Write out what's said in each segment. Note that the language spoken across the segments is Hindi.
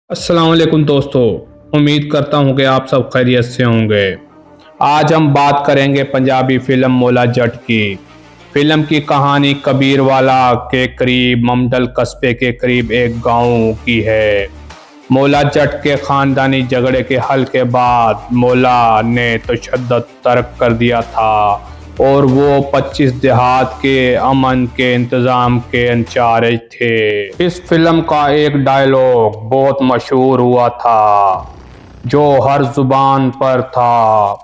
अस्सलाम वालेकुम दोस्तों। उम्मीद करता हूँ कि आप सब खैरियत से होंगे। आज हम बात करेंगे पंजाबी फिल्म मौला जट की। फिल्म की कहानी कबीरवाला के करीब ममडल कस्बे के करीब एक गांव की है। मौला जट के खानदानी झगड़े के हल के बाद मौला ने तशद्दुद तर्क कर दिया था और वो 25 देहात के अमन के इंतज़ाम के इंचार्ज थे। इस फिल्म का एक डायलॉग बहुत मशहूर हुआ था जो हर जुबान पर था।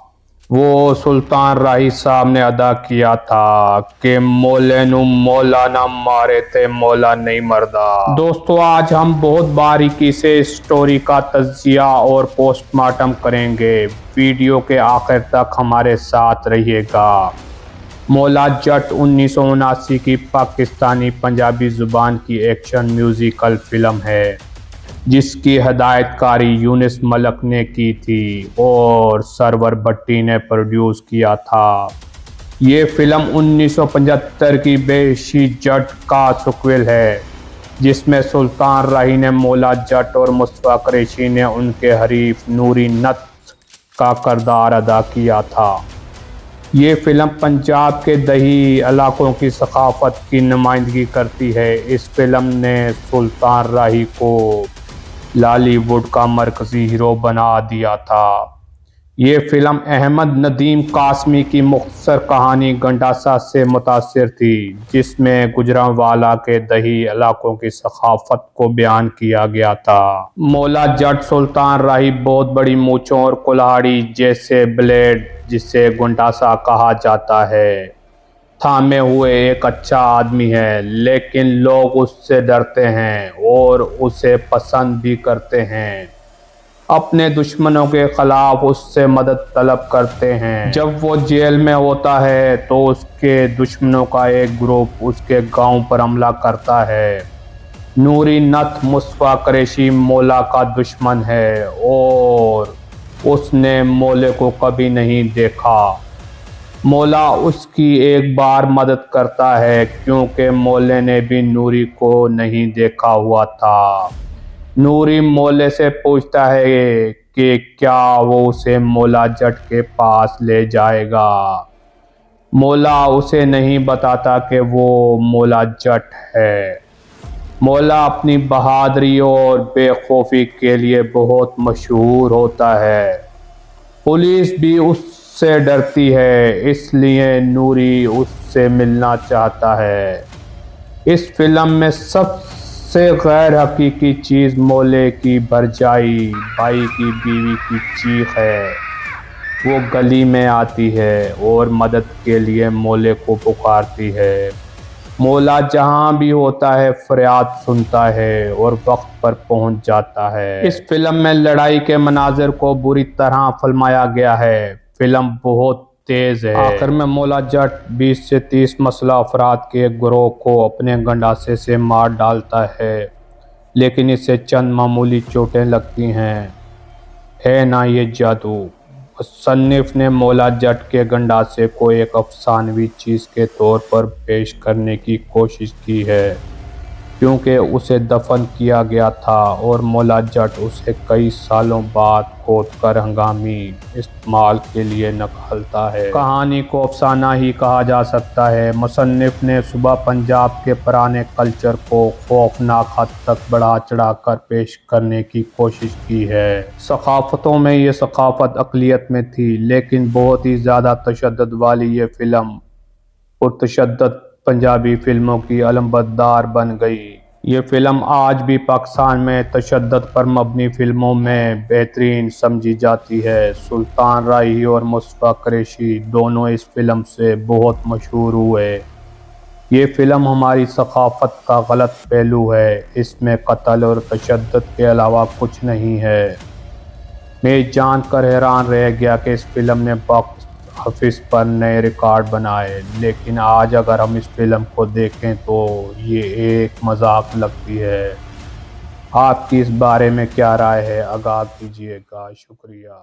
वो सुल्तान राही साहब ने अदा किया था कि मौले नू मौला ना मारे थे मौला नहीं मरदा। दोस्तों, आज हम बहुत बारीकी से स्टोरी का तज्जिया और पोस्टमार्टम करेंगे। वीडियो के आखिर तक हमारे साथ रहिएगा। मौला जट 1979 की पाकिस्तानी पंजाबी ज़ुबान की एक्शन म्यूज़िकल फ़िल्म है जिसकी हिदायतकारी यूनिस मलिक ने की थी और सरवर भट्टी ने प्रोड्यूस किया था। ये फिल्म 1975 की बेशी जट का सीक्वल है जिसमें सुल्तान राही ने मौला जट और मुस्तफ़ा कुरैशी ने उनके हरीफ नूरी नत का किरदार अदा किया था। ये फिल्म पंजाब के दही इलाकों की सकाफत की नुमाइंदगी करती है। इस फिल्म ने सुल्तान राही को लॉलीवुड का मरकज़ी हीरो बना दिया था। ये फिल्म अहमद नदीम कासमी की मुख्तसर कहानी गंडासा से मुतासिर थी जिसमें गुजरांवाला के दही इलाकों की सकाफत को बयान किया गया था। मौला जट सुल्तान राही बहुत बड़ी मूंछों और कुल्हाड़ी जैसे ब्लेड जिसे गुंडासा कहा जाता है थामे हुए एक अच्छा आदमी है, लेकिन लोग उससे डरते हैं और उसे पसंद भी करते हैं। अपने दुश्मनों के खिलाफ उससे मदद तलब करते हैं। जब वो जेल में होता है तो उसके दुश्मनों का एक ग्रुप उसके गांव पर हमला करता है। नूरी नत मुस्तफ़ा कुरैशी मौला का दुश्मन है और उसने मौले को कभी नहीं देखा। मौला उसकी एक बार मदद करता है क्योंकि मौले ने भी नूरी को नहीं देखा हुआ था। नूरी मौले से पूछता है कि क्या वो उसे मौला जट के पास ले जाएगा। मौला उसे नहीं बताता कि वो मौला जट है। मौला अपनी बहादुरी और बेखौफी के लिए बहुत मशहूर होता है। पुलिस भी उससे डरती है, इसलिए नूरी उससे मिलना चाहता है। इस फिल्म में सबसे गैर हकीकी चीज़ मौले की भरजाई भाई की बीवी की चीख है। वो गली में आती है और मदद के लिए मौले को पुकारती है। मौला जहाँ भी होता है फरियाद सुनता है और वक्त पर पहुँच जाता है। इस फिल्म में लड़ाई के मनाजिर को बुरी तरह फिल्माया गया है। फिल्म बहुत तेज़ है। आखिर में मौला जट 20 से 30 मसला अफराद के एक गिरोह को अपने गंडासे से मार डालता है, लेकिन इसे चंद मामूली चोटें लगती हैं। है ना ये जादू। मुसन्निफ ने मौला जट के गंडासे को एक अफसानवी चीज़ के तौर पर पेश करने की कोशिश की है क्योंकि उसे दफन किया गया था और मौला जट उसे कई सालों बाद खोदकर हंगामी इस्तेमाल के लिए निकालता है। कहानी को अफसाना ही कहा जा सकता है। मुसन्निफ ने सूबा पंजाब के पुराने कल्चर को खौफनाक हद तक बढ़ा चढ़ाकर पेश करने की कोशिश की है। सकाफतों में ये सकाफत अक़लियत में थी, लेकिन बहुत ही ज़्यादा तशद्दुद वाली ये फिल्म पुरतशद्दुद पंजाबी फिल्मों की अलमबरदार बन गई। ये फिल्म आज भी पाकिस्तान में तशद्दुद पर मबनी फिल्मों में बेहतरीन समझी जाती है। सुल्तान राही और मुस्तफ़ा कुरैशी दोनों इस फिल्म से बहुत मशहूर हुए। ये फिल्म हमारी सकाफत का गलत पहलू है। इसमें कत्ल और तशद्दुद के अलावा कुछ नहीं है। मैं जानकर हैरान रह गया कि इस फिल्म ने बॉक्स ऑफिस पर नए रिकॉर्ड बनाए, लेकिन आज अगर हम इस फिल्म को देखें तो ये एक मजाक लगती है। आपकी इस बारे में क्या राय है? आगाह कीजिएगा। शुक्रिया।